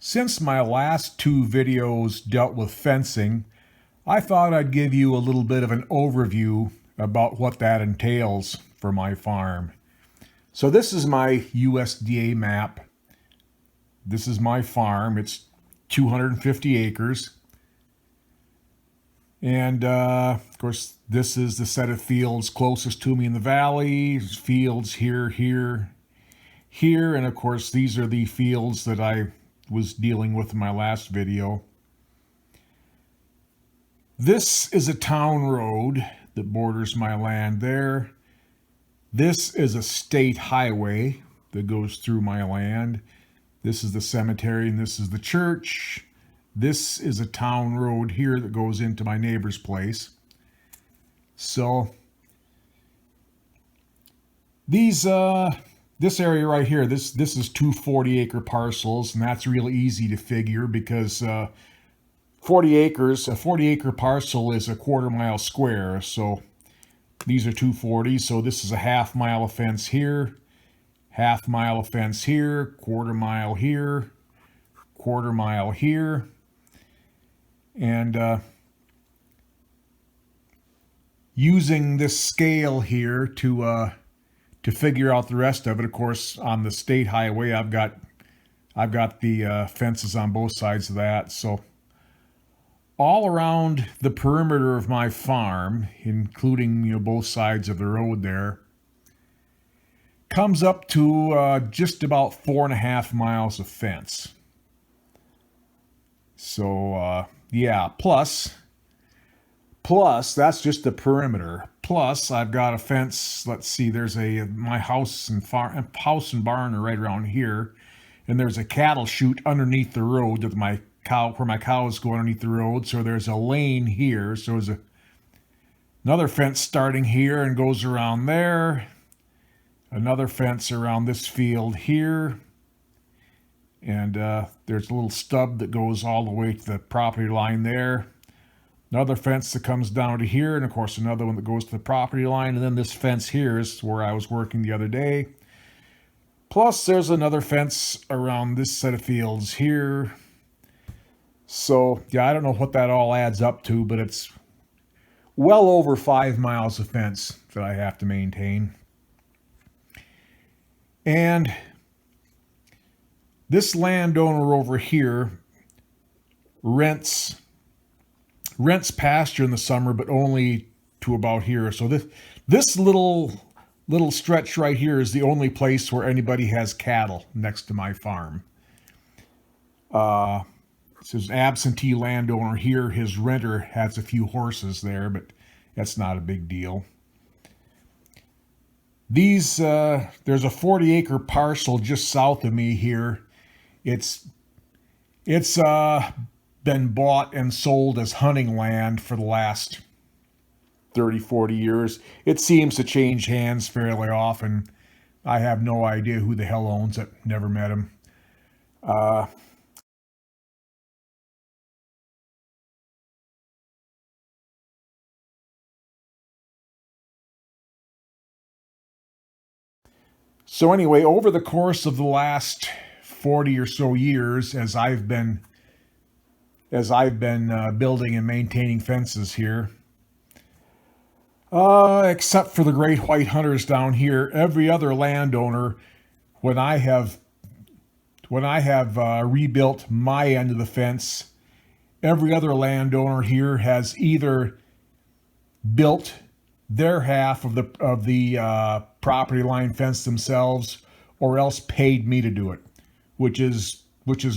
Since my last two videos dealt with fencing, I thought I'd give you a little bit of an overview about what that entails for my farm. So this is my USDA map. This is my farm. It's 250 acres. And of course, this is the set of fields closest to me in the valley. Fields here, here, here. And of course, these are the fields that I was dealing with in my last video. This is a town road that borders my land there. This is a state highway that goes through my land. This is the cemetery and this is the church. This is a town road here that goes into my neighbor's place. So these this area right here, this is two 40-acre parcels, and that's really easy to figure because 40 acres, a 40-acre parcel is a quarter-mile square. So these are 240. So this is a half-mile of fence here, half-mile of fence here, quarter-mile here, quarter-mile here. And using this scale here to figure out the rest of it, of course, on the state highway, I've got the fences on both sides of that. So all around the perimeter of my farm, including both sides of the road there, comes up to just about 4.5 miles of fence. So yeah, plus that's just the perimeter. Plus I've got a fence. Let's see, there's my house and barn are right around here, and there's a cattle chute underneath the road that where my cows go underneath the road. So there's a lane here. So there's another fence starting here and goes around there. Another fence around this field here. And there's a little stub that goes all the way to the property line there. Another fence that comes down to here, and of course another one that goes to the property line. And then this fence here is where I was working the other day. Plus there's another fence around this set of fields here. So yeah, I don't know what that all adds up to, but it's well over 5 miles of fence that I have to maintain. And this landowner over here rents pasture in the summer, but only to about here. So this little stretch right here is the only place where anybody has cattle next to my farm. This is an absentee landowner here. His renter has a few horses there, but that's not a big deal. There's a 40-acre parcel just south of me here. It's been bought and sold as hunting land for the last 30, 40 years. It seems to change hands fairly often. I have no idea who the hell owns it. Never met him. So anyway, over the course of the last 40 or so years, as I've been building and maintaining fences here, except for the great white hunters down here, every other landowner, when I have rebuilt my end of the fence, every other landowner here has either built their half of the property line fence themselves, or else paid me to do it, which is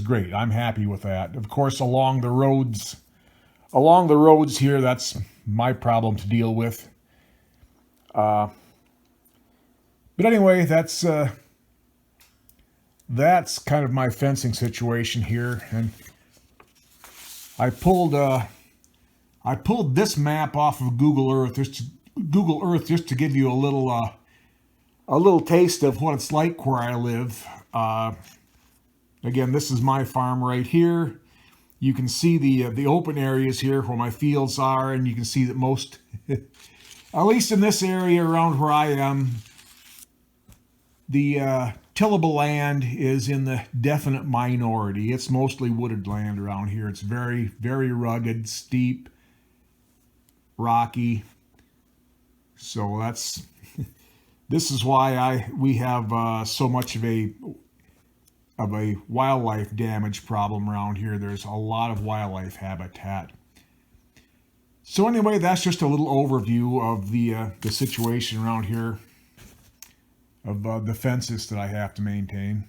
great. I'm happy with that. Of course, along the roads here, that's my problem to deal with. But anyway, that's kind of my fencing situation here, and I pulled this map off of Google Earth just to give you a little taste of what it's like where I live. Again, this is my farm right here. You can see the open areas here where my fields are, and you can see that most, at least in this area around where I am, the tillable land is in the definite minority. It's mostly wooded land around here. It's very, very rugged, steep, rocky. So this is why we have so much of a wildlife damage problem around here. There's a lot of wildlife habitat. So anyway, that's just a little overview of the situation around here, of the fences that I have to maintain.